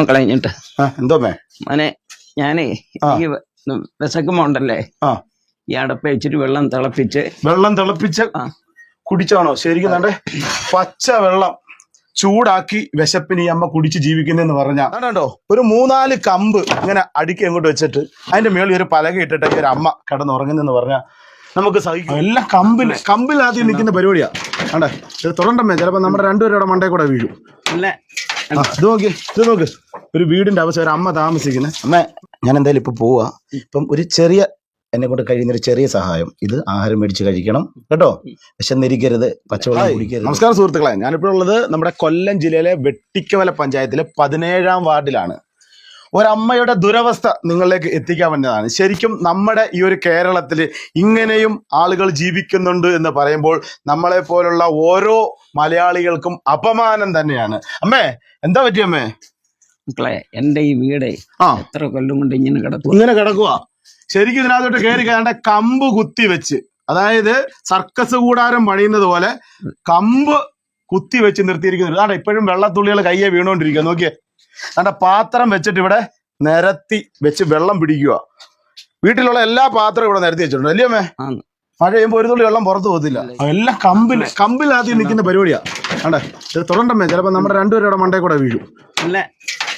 കളഞ്ഞിട്ട് എന്തോ മോനെ ഞാനേ ഈ വിശക്കുമ്പോണ്ടല്ലേ ഈ അടപ്പ വെച്ചിട്ട് വെള്ളം തിളപ്പിച്ച് കുടിച്ചാണോ? ശരിക്കും തന്നെ പച്ച വെള്ളം ചൂടാക്കി വിശപ്പിന് ഈ അമ്മ കുടിച്ച് ജീവിക്കുന്നെന്ന് പറഞ്ഞാൽ കണ്ടോ, ഒരു 4 കമ്പ് ഇങ്ങനെ അടുക്കി അങ്ങോട്ട് വെച്ചിട്ട് അതിന്റെ മേളിൽ ഒരു പലക ഇട്ടിട്ട് ഒരു അമ്മ കിടന്നുറങ്ങുന്നെന്ന് പറഞ്ഞാൽ നമുക്ക് സഹിക്കും. എല്ലാം കമ്പിലാദ്യം നിൽക്കുന്ന പരിപാടിയാ. കണ്ടേ, ഇത് തുടണ്ടമ്മേ, ചിലപ്പോ നമ്മുടെ രണ്ടുപേരുടെ മണ്ടേ കൂടെ വീഴും. ഇത് നോക്ക് ഒരു വീടിന്റെ അവസ്ഥ, ഒരു അമ്മ താമസിക്കുന്നത്. അമ്മ ഞാൻ എന്തായാലും ഇപ്പൊ പോവാ. ഇപ്പം ഒരു ചെറിയ, എന്നെ കൊണ്ട് കഴിയുന്ന ഒരു ചെറിയ സഹായം, ഇത് ആഹാരം മേടിച്ച് കഴിക്കണം കേട്ടോ, വിശന്നിരിക്കരുത്, പച്ചവെള്ളം കുടിക്കരുത്. നമസ്കാരം സുഹൃത്തുക്കളെ, ഞാനിപ്പോൾ ഉള്ളത് നമ്മുടെ കൊല്ലം ജില്ലയിലെ വെട്ടിക്കവല പഞ്ചായത്തിലെ 17-ാം വാർഡിലാണ്. ഒരമ്മയുടെ ദുരവസ്ഥ നിങ്ങളിലേക്ക് എത്തിക്കാൻ വേണ്ടതാണ്. ശരിക്കും നമ്മുടെ ഈ ഒരു കേരളത്തിൽ ഇങ്ങനെയും ആളുകൾ ജീവിക്കുന്നുണ്ട് എന്ന് പറയുമ്പോൾ നമ്മളെ പോലുള്ള ഓരോ മലയാളികൾക്കും അപമാനം തന്നെയാണ്. അമ്മേ, എന്താ പറ്റി അമ്മേ? മക്കളെ, എന്റെ ഈ വീടേ എത്ര കൊല്ലം കൊണ്ട് ഇങ്ങനെ കിടക്കുക. ശരിക്കും ഇതിനകത്തോട്ട് കയറി കയറേണ്ട കമ്പ് കുത്തി വെച്ച്, അതായത് സർക്കസ് കൂടാരം പണിയുന്നത് പോലെ കമ്പ് കുത്തി വെച്ച് നിർത്തിയിരിക്കുന്നത്. അതാണ്ട് ഇപ്പോഴും വെള്ളത്തുള്ളികൾ കയ്യെ വീണുകൊണ്ടിരിക്കുക. നോക്കിയേ, അതാണ്ട് പാത്രം വെച്ചിട്ട് ഇവിടെ നിരത്തി വെച്ച് വെള്ളം പിടിക്കുക. വീട്ടിലുള്ള എല്ലാ പാത്രവും ഇവിടെ നിരത്തി വെച്ചിട്ടുണ്ട് അല്ലേ അമ്മേ? മഴ ചെയ്യുമ്പോൾ ഒരു തുള്ളി വെള്ളം പുറത്തു പോകത്തില്ല. എല്ലാം കമ്പിലാദ്യം നിൽക്കുന്ന പരിപാടിയാ. കണ്ടേ, ഇത് തുടണ്ടമ്മേ, ചിലപ്പോ നമ്മുടെ രണ്ടുപേരുടെ മണ്ടേ കൂടെ വീഴും.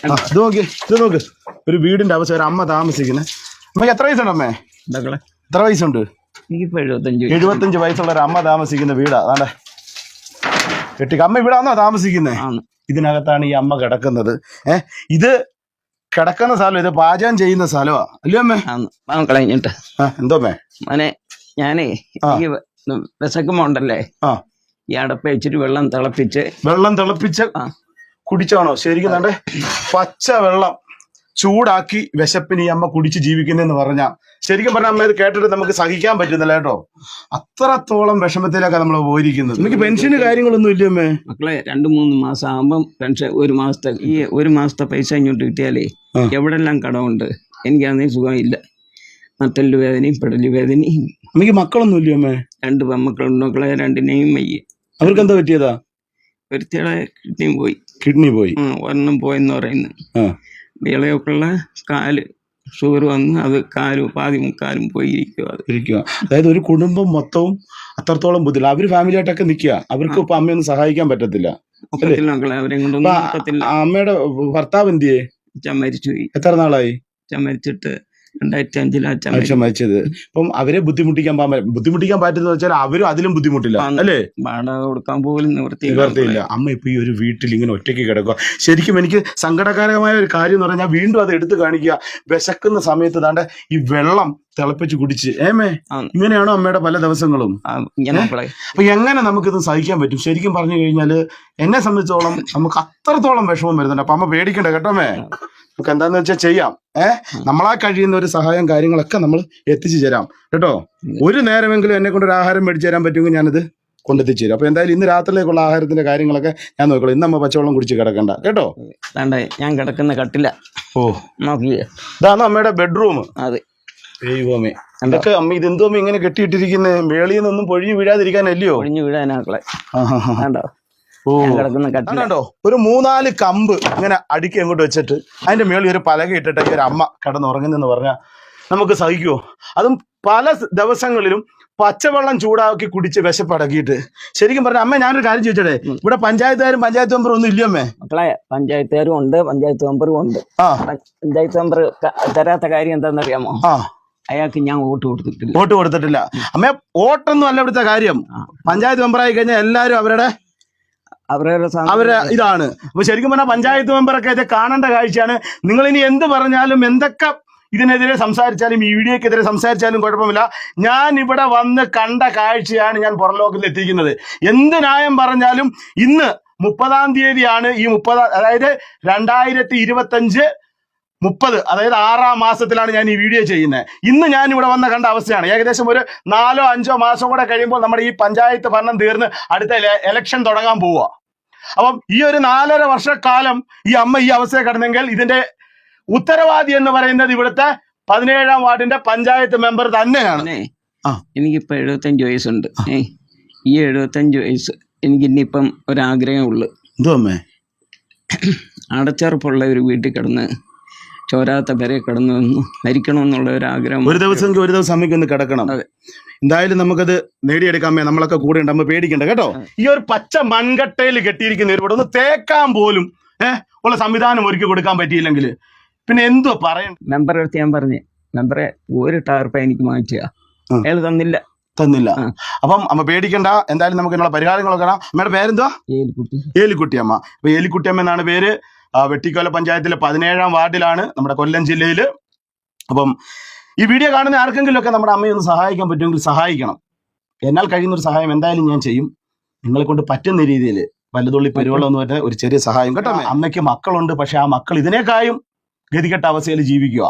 ഇത് നോക്ക് ഒരു വീടിന്റെ അവസ്ഥ, ഒരു അമ്മ താമസിക്കുന്നത്. അമ്മക്ക് എത്ര വയസ്സുണ്ട് അമ്മേ? എത്ര വയസ്സുണ്ട്? 75 വയസ്സുള്ള ഒരു അമ്മ താമസിക്കുന്ന വീടാ. അതാണ്ടേ അമ്മ ഇവിടെ ആണോ താമസിക്കുന്നേ? ഇതിനകത്താണ് ഈ അമ്മ കിടക്കുന്നത്. ഇത് കിടക്കുന്ന സ്ഥലം, ഇത് പാചകം ചെയ്യുന്ന സ്ഥലമാ അല്ലേ അമ്മേ? കളഞ്ഞിട്ട് എന്തോ മോനെ ഞാനേ ഈ വിശക്കുമ്പോണ്ടല്ലേ ഈ അടപ്പ വെച്ചിട്ട് വെള്ളം തിളപ്പിച്ച് കുടിച്ചാണോ? ശരിക്കും തന്നെ പച്ച വെള്ളം ചൂടാക്കി വിശപ്പിന് ഈ അമ്മ കുടിച്ച് ജീവിക്കുന്നെന്ന് പറഞ്ഞാൽ, ശരിക്കും പറഞ്ഞാൽ അമ്മ ഇത് കേട്ടിട്ട് നമുക്ക് സഹിക്കാൻ പറ്റുന്നില്ല കേട്ടോ. അത്രത്തോളം വിഷമത്തിലൊക്കെ നമ്മൾ പോയിരിക്കുന്നത്. എനിക്ക് പെൻഷന് കാര്യങ്ങളൊന്നും ഇല്ല അമ്മേ? മക്കളെ, 2-3 മാസം ആകുമ്പം പെൻഷൻ, ഒരു മാസത്തെ പൈസ ഇങ്ങോട്ട് കിട്ടിയാലേ എവിടെല്ലാം കടമുണ്ട്. എനിക്കാണെങ്കിൽ സുഖമില്ല, നട്ടല് വേദനയും പെടല് വേദനയും. അമ്മയ്ക്ക് മക്കളൊന്നും ഇല്ല അമ്മേ? 2 പെൺമക്കളുണ്ട് മക്കളെ, 2നെയും വയ്യ. അവർക്ക് എന്താ പറ്റിയതാ? ഒരുത്തിയുടെ കിഡ്നി പോയി. ഒരെണ്ണം പോയെന്ന് പറയുന്നു. ഇളയൊക്കെയുള്ള കാല് ഷുഗർ വന്ന് അത് പാതി മുക്കാലും പോയിരിക്കുക. അതായത് ഒരു കുടുംബം മൊത്തവും അത്രത്തോളം ബുദ്ധിമുട്ടില്ല. അവര് ഫാമിലി ആയിട്ടൊക്കെ നിൽക്കുക. അവർക്ക് ഇപ്പൊ അമ്മയൊന്നും സഹായിക്കാൻ പറ്റത്തില്ല. അവരെ കൊണ്ടൊന്നും. അമ്മയുടെ ഭർത്താവ് എന്തിയേ? മരിച്ചുപോയി. എത്ര നാളായി? മരിച്ചിട്ട് 2005 അച്ഛൻ മരിച്ചത്. അപ്പം അവരെ ബുദ്ധിമുട്ടിക്കാൻ പറ്റുന്ന വെച്ചാൽ അവരും അതിലും ബുദ്ധിമുട്ടില്ല അല്ലേ? വാടക കൊടുക്കാൻ പോലും നിവർത്തിയില്ല. അമ്മ ഇപ്പൊ ഈ ഒരു വീട്ടിൽ ഇങ്ങനെ ഒറ്റയ്ക്ക് കിടക്കുക. ശരിക്കും എനിക്ക് സങ്കടകരമായ ഒരു കാര്യം എന്ന് പറഞ്ഞാൽ, വീണ്ടും അത് എടുത്തു കാണിക്കുക. വിശക്കുന്ന സമയത്ത് താണ്ട് ഈ വെള്ളം തിളപ്പിച്ച് കുടിച്ച്. ഇങ്ങനെയാണോ അമ്മയുടെ പല ദിവസങ്ങളും? അപ്പൊ എങ്ങനെ നമുക്കിത് സഹിക്കാൻ പറ്റും? ശരിക്കും പറഞ്ഞു കഴിഞ്ഞാല് എന്നെ സംബന്ധിച്ചോളം നമുക്ക് അത്രത്തോളം വിഷമം വരുന്നുണ്ട്. അപ്പൊ അമ്മ പേടിക്കണ്ട കേട്ടോ അമ്മേ. നമുക്ക് എന്താന്ന് വെച്ചാൽ ചെയ്യാം. നമ്മളാ കഴിയുന്ന ഒരു സഹായം കാര്യങ്ങളൊക്കെ നമ്മൾ എത്തിച്ചു തരാം കേട്ടോ. ഒരു നേരമെങ്കിലും എന്നെ കൊണ്ട് ഒരു ആഹാരം മേടിച്ചു തരാൻ പറ്റുമെങ്കിൽ ഞാനത് കൊണ്ടെത്തിച്ചു തരാം. അപ്പൊ എന്തായാലും ഇന്ന് രാത്രിയിലേക്കുള്ള ആഹാരത്തിന്റെ കാര്യങ്ങളൊക്കെ ഞാൻ നോക്കണം. ഇന്ന് അമ്മ പച്ചവെള്ളം കുടിച്ച് കിടക്കണ്ട കേട്ടോ. ഞാൻ കിടക്കുന്ന കട്ടില. നോക്കിയേ, ഇതാണ് അമ്മയുടെ ബെഡ്റൂം. അതെ. ദൈവമേ, എന്തൊക്കെ അമ്മ ഇതെന്തോ അമ്മ ഇങ്ങനെ കെട്ടിയിട്ടിരിക്കുന്നത്? മേളിൽ നിന്നൊന്നും പൊഴിഞ്ഞു വീഴാതിരിക്കാനല്ലയോ? പൊഴിഞ്ഞു വീഴാനാക്കളെ. കണ്ടോ, ഒരു 4 കമ്പ് ഇങ്ങനെ അടുക്കി അങ്ങോട്ട് വെച്ചിട്ട് അതിന്റെ മേളിൽ ഒരു പലക ഇട്ടിട്ട് ഒരു അമ്മ കിടന്നുറങ്ങുന്നെന്ന് പറഞ്ഞാൽ നമുക്ക് സഹിക്കുമോ? അതും പല ദിവസങ്ങളിലും പച്ചവെള്ളം ചൂടാക്കി കുടിച്ച് വിശപ്പടക്കിയിട്ട്. ശരിക്കും പറഞ്ഞ അമ്മ, ഞാനൊരു കാര്യം ചോദിച്ചേ, ഇവിടെ പഞ്ചായത്തുകാരും പഞ്ചായത്ത് മെമ്പറും ഒന്നും ഇല്ല അമ്മേ? മക്കളെ, പഞ്ചായത്തുകാരും ഉണ്ട്, പഞ്ചായത്ത് മെമ്പറും ഉണ്ട്. പഞ്ചായത്ത് മെമ്പർ തരാത്ത കാര്യം എന്താണെന്നറിയാമോ? അയാൾക്ക് ഞാൻ വോട്ട് കൊടുത്തിട്ടില്ല. അമ്മ, വോട്ടൊന്നും അല്ല ഇവിടുത്തെ കാര്യം. പഞ്ചായത്ത് മെമ്പറായി കഴിഞ്ഞാൽ എല്ലാവരും അവരുടെ ഇതാണ്. അപ്പൊ ശരിക്കും പറഞ്ഞാൽ പഞ്ചായത്ത് മെമ്പറൊക്കെ ഇത് കാണേണ്ട കാഴ്ചയാണ്. നിങ്ങൾ ഇനി എന്ത് പറഞ്ഞാലും, എന്തൊക്കെ ഇതിനെതിരെ സംസാരിച്ചാലും, ഈ വീഡിയോക്കെതിരെ സംസാരിച്ചാലും കുഴപ്പമില്ല. ഞാൻ ഇവിടെ വന്ന് കണ്ട കാഴ്ചയാണ് ഞാൻ പുറംലോകത്തിൽ എത്തിക്കുന്നത്. എന്ത് ന്യായം പറഞ്ഞാലും ഇന്ന് 30-ാം തീയതിയാണ്. ഈ 30, അതായത് 2025 30, അതായത് 6-ാം മാസത്തിലാണ് ഞാൻ ഈ വീഡിയോ ചെയ്യുന്നത്. ഇന്ന് ഞാൻ ഇവിടെ വന്ന കണ്ട അവസ്ഥയാണ്. ഏകദേശം ഒരു 4-5 മാസം കൂടെ കഴിയുമ്പോൾ നമ്മുടെ ഈ പഞ്ചായത്ത് ഭരണം തീർന്ന് അടുത്ത ഇലക്ഷൻ തുടങ്ങാൻ പോവുക. അപ്പം ഈ ഒരു 4.5 വർഷക്കാലം ഈ അമ്മ ഈ അവസ്ഥയെ കിടന്നെങ്കിൽ ഇതിന്റെ ഉത്തരവാദി എന്ന് പറയുന്നത് ഇവിടുത്തെ 17-ാം വാർഡിന്റെ പഞ്ചായത്ത് മെമ്പർ തന്നെയാണ്. എനിക്കിപ്പോ 75 വയസ്സുണ്ട്. ഈ 75 വയസ്സ് എനിക്ക് ഇനിയിപ്പം ഒരാഗ്രഹമേ ഉള്ളു. എന്തോ അമ്മേ? അടച്ചുറപ്പുള്ള ഒരു വീട്ടിൽ കിടന്ന് ചോരാത്ത പെരെ കിടന്നു മരിക്കണമെന്നുള്ള ഒരു ആഗ്രഹം. ഒരു ദിവസം അമ്മയ്ക്ക് ഒന്ന് കിടക്കണം. അതെ. എന്തായാലും നമുക്കത് നേടിയെടുക്കാമേ. നമ്മളൊക്കെ കൂടെ ഉണ്ട്, അമ്മ പേടിക്കണ്ട കേട്ടോ. ഈ ഒരു പച്ച മൺകട്ടയിൽ കെട്ടിയിരിക്കുന്ന ഒരു ഒന്ന് തേക്കാൻ പോലും ഉള്ള സംവിധാനം ഒരുക്കി കൊടുക്കാൻ പറ്റിയില്ലെങ്കിൽ പിന്നെ എന്തോ പറയണ്ട. മെമ്പറെ അടുത്ത് ഞാൻ പറഞ്ഞു, മെമ്പറെ ഒരു ടാർപ്പ എനിക്ക് മാറ്റുക, അയാൾ തന്നില്ല. അപ്പം അമ്മ പേടിക്കണ്ട. എന്തായാലും നമുക്ക് ഇതിനുള്ള പരിഹാരങ്ങളൊക്കെ കാണാം. അമ്മയുടെ പേരെന്തുവാ? ഏലിക്കുട്ടി അമ്മ. അപ്പൊ ഏലിക്കുട്ടി അമ്മ എന്നാണ് പേര്. വെട്ടിക്കോല പഞ്ചായത്തിലെ 17-ാം വാർഡിലാണ്, നമ്മുടെ കൊല്ലം ജില്ലയില്. അപ്പം ഈ വീഡിയോ കാണുന്ന ആർക്കെങ്കിലും ഒക്കെ നമ്മുടെ അമ്മയെ ഒന്ന് സഹായിക്കാൻ പറ്റുമെങ്കിൽ സഹായിക്കണം. എന്നാൽ കഴിയുന്ന ഒരു സഹായം എന്തായാലും ഞാൻ ചെയ്യും. നിങ്ങളെ കൊണ്ട് പറ്റുന്ന രീതിയിൽ വലുതുള്ളി പെരുവെള്ളം എന്ന് പറഞ്ഞ ഒരു ചെറിയ സഹായം കേട്ടോ. അമ്മയ്ക്ക് മക്കളുണ്ട്, പക്ഷെ ആ മക്കൾ ഇതിനേക്കായും ഗതികെട്ട അവസ്ഥയിൽ ജീവിക്കുക.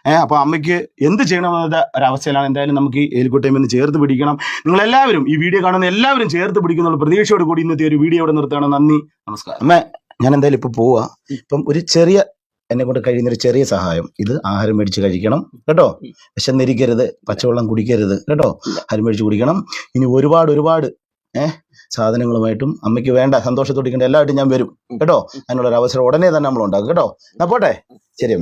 അപ്പൊ അമ്മയ്ക്ക് എന്ത് ചെയ്യണമെന്ന ഒരവസ്ഥയിലാണ്. എന്തായാലും നമുക്ക് ഈ ഏലിക്കുട്ടിയമ്മ ചേർത്ത് പിടിക്കണം. നിങ്ങളെല്ലാവരും, ഈ വീഡിയോ കാണുന്ന എല്ലാവരും ചേർത്ത് പിടിക്കുന്നുള്ള പ്രതീക്ഷയോട് കൂടി ഇന്നത്തെ ഒരു വീഡിയോ ഇവിടെ നിർത്തുകയാണ്. നന്ദി, നമസ്കാരം. അമ്മ, ഞാൻ എന്തായാലും ഇപ്പൊ പോവാ. ഇപ്പം ഒരു ചെറിയ, എന്നെ കൊണ്ട് കഴിയുന്നൊരു ചെറിയ സഹായം, ഇത് ആഹാരം മേടിച്ച് കഴിക്കണം കേട്ടോ. വിശന്നിരിക്കരുത്, പച്ചവെള്ളം കുടിക്കരുത് കേട്ടോ. ആഹാരം മേടിച്ച് കുടിക്കണം. ഇനി ഒരുപാട് സാധനങ്ങളുമായിട്ടും അമ്മയ്ക്ക് വേണ്ട സന്തോഷത്തോടിക്കേണ്ട എല്ലാവരും ഞാൻ വരും കേട്ടോ. അതിനുള്ളൊരു അവസരം ഉടനെ തന്നെ നമ്മൾ ഉണ്ടാക്കും കേട്ടോ. എന്നാ പോട്ടെ, ശരി.